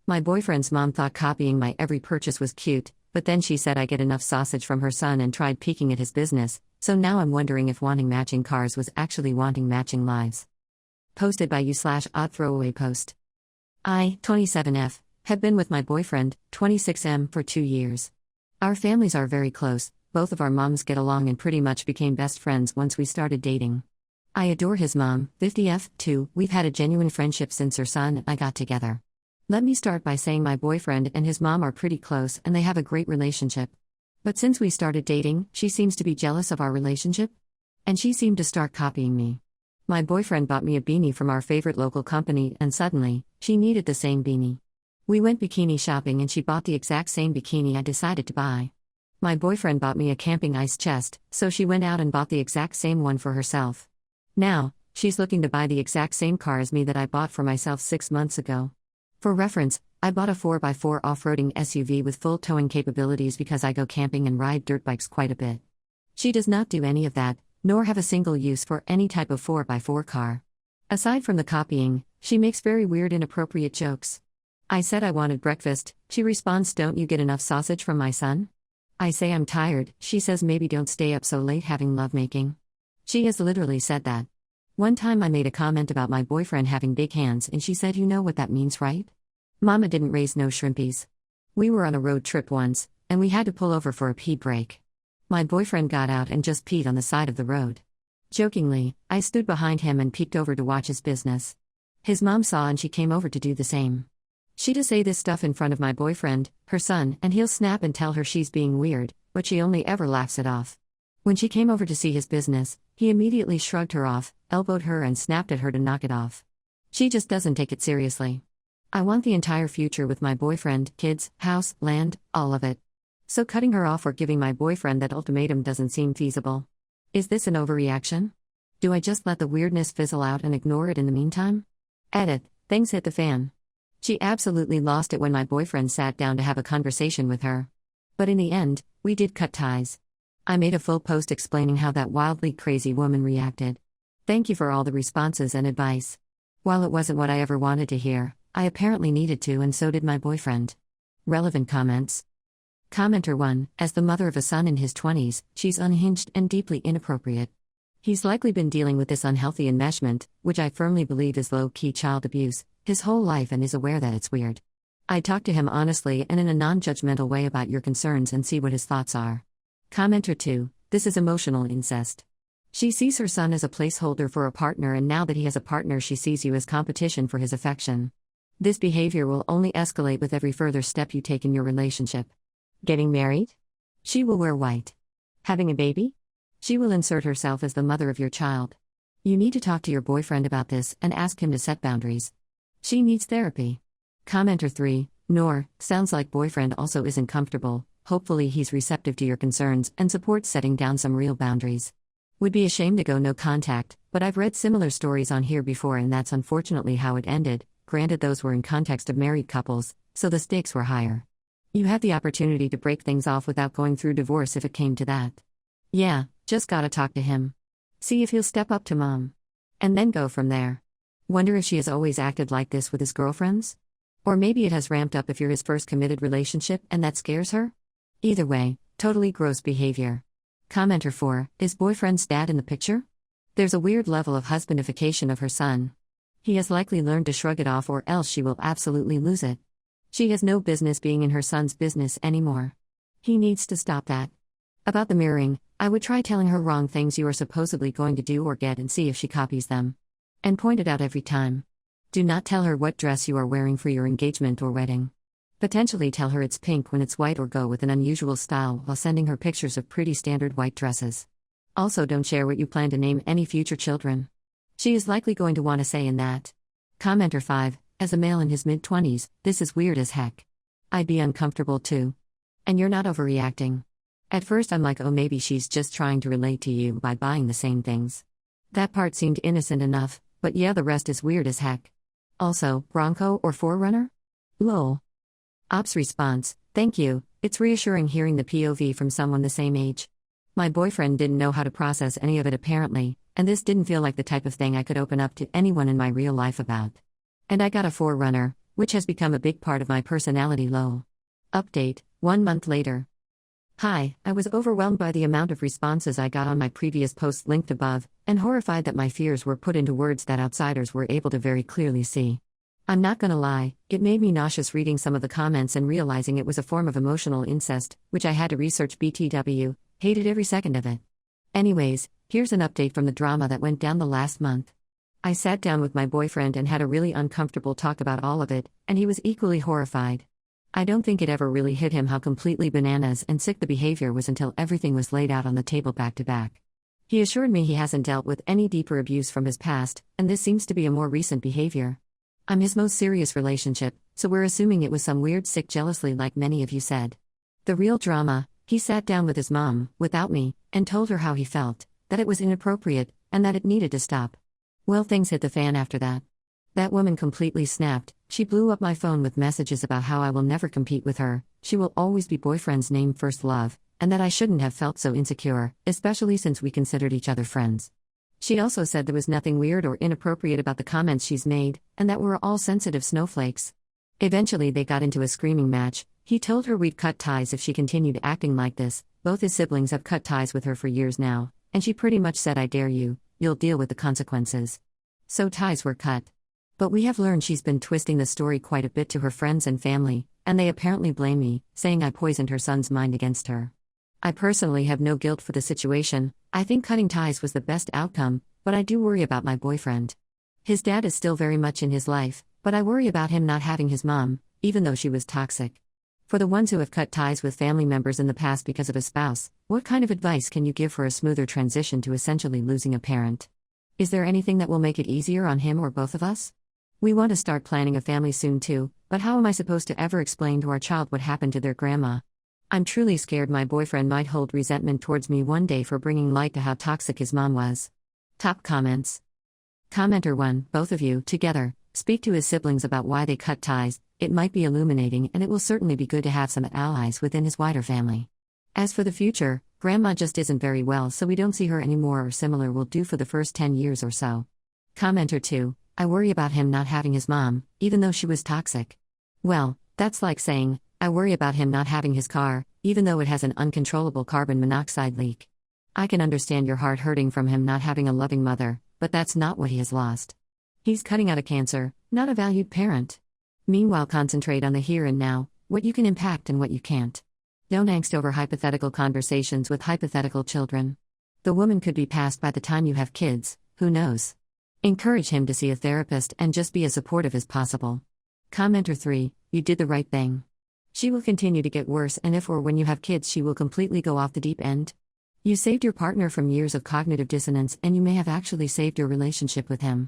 My boyfriend's mom thought copying my every purchase was cute, but then she said I get enough sausage from her son and tried peeking at his business, so now I'm wondering if wanting matching cars was actually wanting matching lives. Posted by you/oddthrowawaypost. I, 27F, have been with my boyfriend, 26M, for 2 years. Our families are very close, both of our moms get along and pretty much became best friends once we started dating. I adore his mom, 50F, too. We've had a genuine friendship since her son and I got together. Let me start by saying my boyfriend and his mom are pretty close and they have a great relationship. But since we started dating, she seems to be jealous of our relationship. And she seemed to start copying me. My boyfriend bought me a beanie from our favorite local company and suddenly, she needed the same beanie. We went bikini shopping and she bought the exact same bikini I decided to buy. My boyfriend bought me a camping ice chest, so she went out and bought the exact same one for herself. Now, she's looking to buy the exact same car as me that I bought for myself 6 months ago. For reference, I bought a 4x4 off-roading SUV with full towing capabilities because I go camping and ride dirt bikes quite a bit. She does not do any of that, nor have a single use for any type of 4x4 car. Aside from the copying, she makes very weird inappropriate jokes. I said I wanted breakfast, she responds, "Don't you get enough sausage from my son?" I say I'm tired, she says maybe don't stay up so late having lovemaking. She has literally said that. One time I made a comment about my boyfriend having big hands and she said, "You know what that means, right? Mama didn't raise no shrimpies." We were on a road trip once, and we had to pull over for a pee break. My boyfriend got out and just peed on the side of the road. Jokingly, I stood behind him and peeked over to watch his business. His mom saw and she came over to do the same. She to say this stuff in front of my boyfriend, her son, and he'll snap and tell her she's being weird, but she only ever laughs it off. When she came over to see his business, he immediately shrugged her off, elbowed her and snapped at her to knock it off. She just doesn't take it seriously. I want the entire future with my boyfriend, kids, house, land, all of it. So cutting her off or giving my boyfriend that ultimatum doesn't seem feasible. Is this an overreaction? Do I just let the weirdness fizzle out and ignore it in the meantime? Edit, things hit the fan. She absolutely lost it when my boyfriend sat down to have a conversation with her. But in the end, we did cut ties. I made a full post explaining how that wildly crazy woman reacted. Thank you for all the responses and advice. While it wasn't what I ever wanted to hear, I apparently needed to, and so did my boyfriend. Relevant comments. Commenter 1, as the mother of a son in his 20s, she's unhinged and deeply inappropriate. He's likely been dealing with this unhealthy enmeshment, which I firmly believe is low-key child abuse, his whole life and is aware that it's weird. I'd talk to him honestly and in a non-judgmental way about your concerns and see what his thoughts are. Commenter 2, this is emotional incest. She sees her son as a placeholder for a partner, and now that he has a partner she sees you as competition for his affection. This behavior will only escalate with every further step you take in your relationship. Getting married? She will wear white. Having a baby? She will insert herself as the mother of your child. You need to talk to your boyfriend about this and ask him to set boundaries. She needs therapy. Commenter 3, Noor, sounds like boyfriend also isn't comfortable. Hopefully he's receptive to your concerns and supports setting down some real boundaries. Would be ashamed to go no contact, but I've read similar stories on here before and that's unfortunately how it ended. Granted, those were in context of married couples, so the stakes were higher. You have the opportunity to break things off without going through divorce if it came to that. Yeah, just gotta talk to him. See if he'll step up to mom. And then go from there. Wonder if she has always acted like this with his girlfriends? Or maybe it has ramped up if you're his first committed relationship and that scares her? Either way, totally gross behavior. Commenter 4, is boyfriend's dad in the picture? There's a weird level of husbandification of her son. He has likely learned to shrug it off or else she will absolutely lose it. She has no business being in her son's business anymore. He needs to stop that. About the mirroring, I would try telling her wrong things you are supposedly going to do or get and see if she copies them. And point it out every time. Do not tell her what dress you are wearing for your engagement or wedding. Potentially tell her it's pink when it's white or go with an unusual style while sending her pictures of pretty standard white dresses. Also don't share what you plan to name any future children. She is likely going to want to say in that. Commenter 5, as a male in his mid-20s, this is weird as heck. I'd be uncomfortable too. And you're not overreacting. At first I'm like, oh maybe she's just trying to relate to you by buying the same things. That part seemed innocent enough, but yeah, the rest is weird as heck. Also, Bronco or 4Runner? Lol. Ops response, thank you, it's reassuring hearing the POV from someone the same age. My boyfriend didn't know how to process any of it apparently, and this didn't feel like the type of thing I could open up to anyone in my real life about. And I got a 4Runner, which has become a big part of my personality. Lol. Update, 1 month later. Hi, I was overwhelmed by the amount of responses I got on my previous post linked above, and horrified that my fears were put into words that outsiders were able to very clearly see. I'm not gonna lie, it made me nauseous reading some of the comments and realizing it was a form of emotional incest, which I had to research. BTW, hated every second of it. Anyways, here's an update from the drama that went down the last month. I sat down with my boyfriend and had a really uncomfortable talk about all of it, and he was equally horrified. I don't think it ever really hit him how completely bananas and sick the behavior was until everything was laid out on the table back to back. He assured me he hasn't dealt with any deeper abuse from his past, and this seems to be a more recent behavior. I'm his most serious relationship, so we're assuming it was some weird sick jealousy like many of you said. The real drama, he sat down with his mom, without me, and told her how he felt, that it was inappropriate, and that it needed to stop. Well, things hit the fan after that. That woman completely snapped. She blew up my phone with messages about how I will never compete with her, she will always be boyfriend's name first love, and that I shouldn't have felt so insecure, especially since we considered each other friends. She also said there was nothing weird or inappropriate about the comments she's made, and that we're all sensitive snowflakes. Eventually they got into a screaming match. He told her we'd cut ties if she continued acting like this. Both his siblings have cut ties with her for years now, and she pretty much said, I dare you, you'll deal with the consequences. So ties were cut. But we have learned she's been twisting the story quite a bit to her friends and family, and they apparently blame me, saying I poisoned her son's mind against her. I personally have no guilt for the situation. I think cutting ties was the best outcome, but I do worry about my boyfriend. His dad is still very much in his life, but I worry about him not having his mom, even though she was toxic. For the ones who have cut ties with family members in the past because of a spouse, what kind of advice can you give for a smoother transition to essentially losing a parent? Is there anything that will make it easier on him or both of us? We want to start planning a family soon too, but how am I supposed to ever explain to our child what happened to their grandma? I'm truly scared my boyfriend might hold resentment towards me one day for bringing light to how toxic his mom was. Top comments. Commenter 1, both of you, together, speak to his siblings about why they cut ties. It might be illuminating and it will certainly be good to have some allies within his wider family. As for the future, grandma just isn't very well, so we don't see her anymore, or similar will do for the first 10 years or so. Commenter 2, I worry about him not having his mom, even though she was toxic. Well, that's like saying, I worry about him not having his car, even though it has an uncontrollable carbon monoxide leak. I can understand your heart hurting from him not having a loving mother, but that's not what he has lost. He's cutting out a cancer, not a valued parent. Meanwhile, concentrate on the here and now, what you can impact and what you can't. Don't angst over hypothetical conversations with hypothetical children. The woman could be past by the time you have kids, who knows? Encourage him to see a therapist and just be as supportive as possible. Commenter 3, you did the right thing. She will continue to get worse, and if or when you have kids she will completely go off the deep end. You saved your partner from years of cognitive dissonance, and you may have actually saved your relationship with him.